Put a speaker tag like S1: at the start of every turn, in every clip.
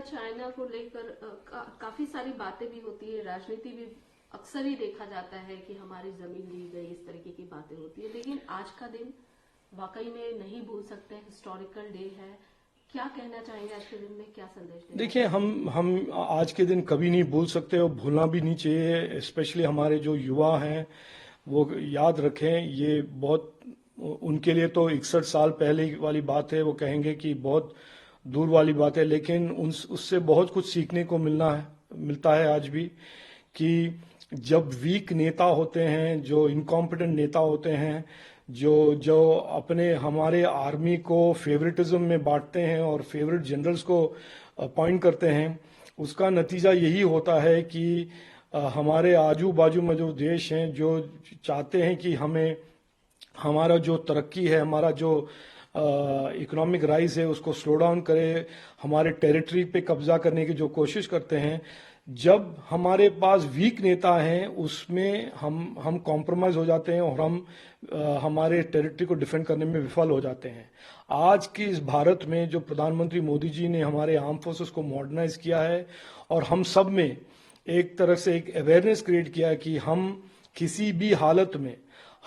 S1: China को लेकर काफी सारी बातें भी होती है, राजनीति भी अक्सर ही देखा जाता है कि हमारी जमीन ली गई, इस तरीके की बातें होती है। लेकिन आज का दिन वाकई में नहीं भूल सकते, हिस्टोरिकल डे है। क्या कहना चाहेंगे आज के दिन में, क्या संदेश देना
S2: देखिए, हम आज के दिन कभी नहीं भूल सकते और भूलना भी नहीं चाहिए। स्पेशली हमारे जो युवा हैं वो याद रखें। ये बहुत उनके लिए तो 61 साल पहले वाली बात है, वो कहेंगे कि बहुत दूर वाली बात है, लेकिन उससे बहुत कुछ सीखने को मिलता है आज भी। कि जब वीक नेता होते हैं, जो इनकॉम्पिटेंट नेता होते हैं, जो जो अपने हमारे आर्मी को फेवरेटिज्म में बांटते हैं और फेवरेट जनरल्स को अपॉइंट करते हैं, उसका नतीजा यही होता है कि हमारे आजू बाजू में जो देश हैं जो चाहते हैं कि हमारा जो तरक्की है, हमारा जो इकोनॉमिक राइज है, उसको स्लो डाउन करे, हमारे टेरिटरी पे कब्जा करने की जो कोशिश करते हैं, जब हमारे पास वीक नेता हैं उसमें हम कॉम्प्रोमाइज हो जाते हैं और हमारे टेरिटरी को डिफेंड करने में विफल हो जाते हैं। आज की इस भारत में जो प्रधानमंत्री मोदी जी ने हमारे आर्म फोर्सेस को मॉडर्नाइज किया है और हम सब में एक तरह से एक अवेयरनेस क्रिएट किया है कि हम किसी भी हालत में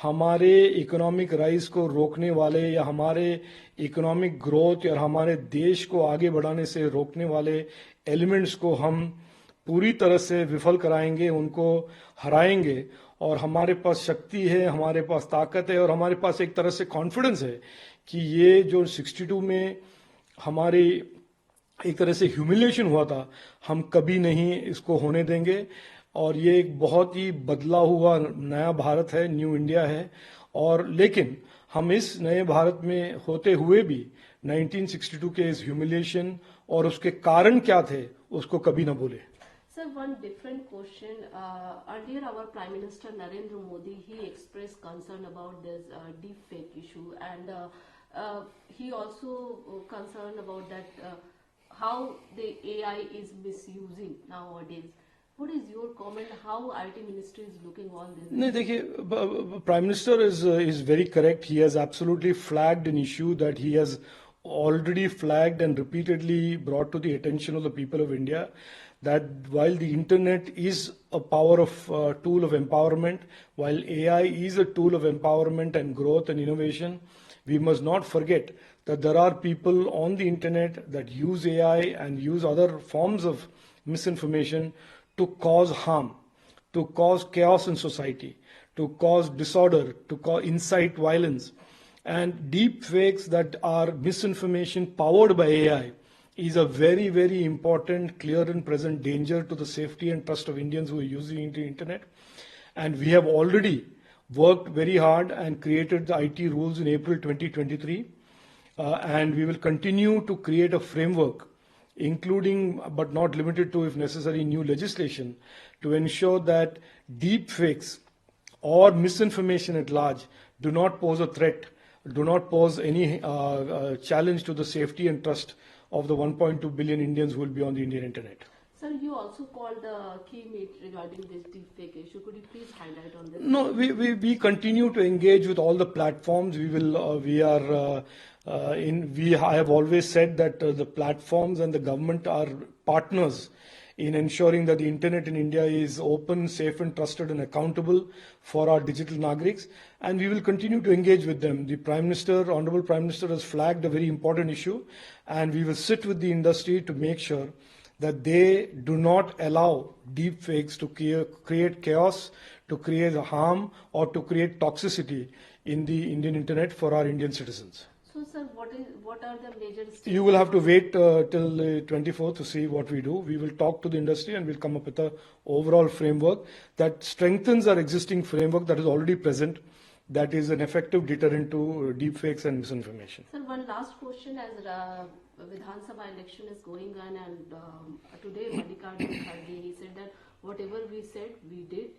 S2: हमारे इकोनॉमिक राइज को रोकने वाले या हमारे इकोनॉमिक ग्रोथ या हमारे देश को आगे बढ़ाने से रोकने वाले एलिमेंट्स को हम पूरी तरह से विफल कराएंगे, उनको हराएंगे। और हमारे पास शक्ति है, हमारे पास ताकत है और हमारे पास एक तरह से कॉन्फिडेंस है कि ये जो 62 में हमारी एक तरह से ह्यूमिलिएशन हुआ था, हम कभी नहीं इसको होने देंगे। और ये एक बहुत ही बदला हुआ नया भारत है, न्यू इंडिया है। और लेकिन हम इस नए भारत में होते हुए भी 1962 के इस ह्यूमिलिएशन और उसके कारण क्या थे उसको कभी ना भूले।
S1: Sir, one different question. Earlier, our Prime Minister Narendra Modi, he expressed concern about this deep fake issue, and he also concerned about that how the AI is misusing nowadays. What is your comment? How IT Ministry is looking all this?
S2: नहीं, देखिए, prime minister is very correct. He has absolutely flagged an issue that he has already flagged and repeatedly brought to the attention of the people of India, that while the internet is a tool of empowerment, while AI is a tool of empowerment and growth and innovation, we must not forget that there are people on the internet that use AI and use other forms of misinformation to cause harm, to cause chaos in society, to cause disorder, to incite violence. And deep fakes that are misinformation powered by AI is a very, very important, clear and present danger to the safety and trust of Indians who are using the internet. And we have already worked very hard and created the IT rules in April 2023. And we will continue to create a framework, including but not limited to, if necessary, new legislation to ensure that deep fakes or misinformation at large do not pose a threat, do not pose any challenge to the safety and trust of the 1.2 billion Indians who will be on the Indian internet.
S1: Sir, you also called the key meet regarding this deepfake issue. Could you please highlight on this?
S2: No, we continue to engage with all the platforms. I have always said that the platforms and the government are partners in ensuring that the internet in India is open, safe and trusted and accountable for our digital Nagriks, and we will continue to engage with them. The Honorable Prime Minister has flagged a very important issue, and we will sit with the industry to make sure that they do not allow deep fakes to create chaos, to create harm or to create toxicity in the Indian internet for our Indian citizens.
S1: So, sir, what are the major steps?
S2: You will have to wait till the 24th to see what we do. We will talk to the industry and we'll come up with an overall framework that strengthens our existing framework that is already present, that is an effective deterrent to deep fakes and misinformation.
S1: Sir, one last question. As Vidhan Sabha election is going on, and today Mallikarjun Kharge, he said that whatever we said, we did.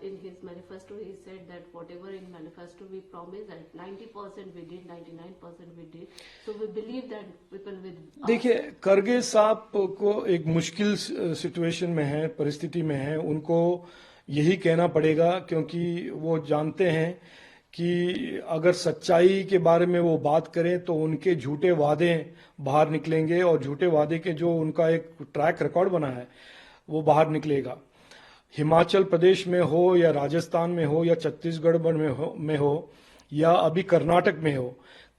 S1: In his manifesto, he said that whatever in manifesto we promised, that 90% we did, 99% we did. So we believe that people with.
S2: देखिए, खरगे साहब को एक मुश्किल situation में है, परिस्थिति में है. उनको यही कहना पड़ेगा क्योंकि वो जानते हैं कि अगर सच्चाई के बारे में वो बात करें तो उनके झूठे वादे बाहर निकलेंगे और झूठे वादे के जो उनका एक ट्रैक रिकॉर्ड बना है वो बाहर निकलेगा। हिमाचल प्रदेश में हो या राजस्थान में हो या छत्तीसगढ़ में हो या अभी कर्नाटक में हो,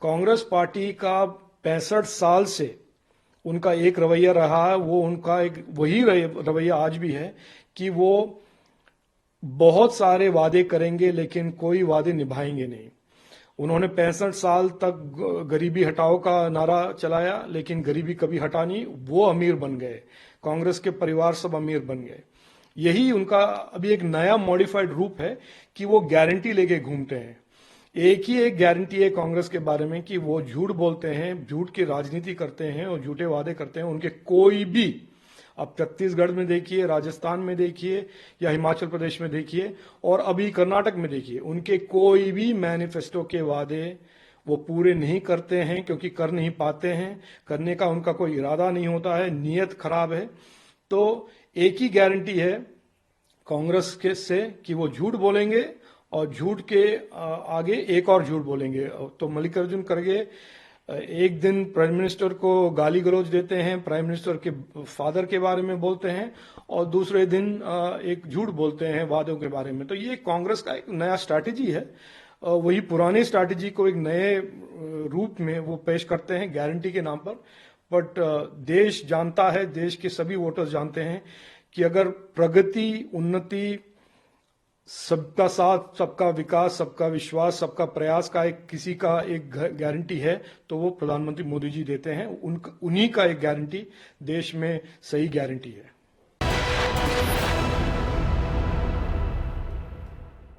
S2: कांग्रेस पार्टी का 65 साल से उनका एक रवैया रहा है, वो उनका एक वही रवैया आज भी है कि वो बहुत सारे वादे करेंगे लेकिन कोई वादे निभाएंगे नहीं। उन्होंने 65 साल तक गरीबी हटाओ का नारा चलाया लेकिन गरीबी कभी हटा नहीं, वो अमीर बन गए, कांग्रेस के परिवार सब अमीर बन गए। यही उनका अभी एक नया मॉडिफाइड रूप है कि वो गारंटी लेके घूमते हैं। एक गारंटी है कांग्रेस के बारे में कि वो झूठ बोलते हैं, झूठ की राजनीति करते हैं और झूठे वादे करते हैं। उनके कोई भी, अब छत्तीसगढ़ में देखिए, राजस्थान में देखिए या हिमाचल प्रदेश में देखिए और अभी कर्नाटक में देखिए, उनके कोई भी मैनिफेस्टो के वादे वो पूरे नहीं करते हैं क्योंकि कर नहीं पाते हैं, करने का उनका कोई इरादा नहीं होता है, नीयत खराब है। तो एक ही गारंटी है कांग्रेस के से कि वो झूठ बोलेंगे और झूठ के आगे एक और झूठ बोलेंगे। तो मल्लिकार्जुन खड़गे एक दिन प्राइम मिनिस्टर को गाली गलौज देते हैं, प्राइम मिनिस्टर के फादर के बारे में बोलते हैं और दूसरे दिन एक झूठ बोलते हैं वादों के बारे में। तो ये कांग्रेस का एक नया स्ट्रैटेजी है, वही पुरानी स्ट्रैटेजी को एक नए रूप में वो पेश करते हैं गारंटी के नाम पर। बट देश जानता है, देश के सभी वोटर्स जानते हैं कि अगर प्रगति, उन्नति, सबका साथ, सबका विकास, सबका विश्वास, सबका प्रयास का एक किसी का एक गारंटी है तो वो प्रधानमंत्री मोदी जी देते हैं। उन्हीं का एक गारंटी देश में सही गारंटी है।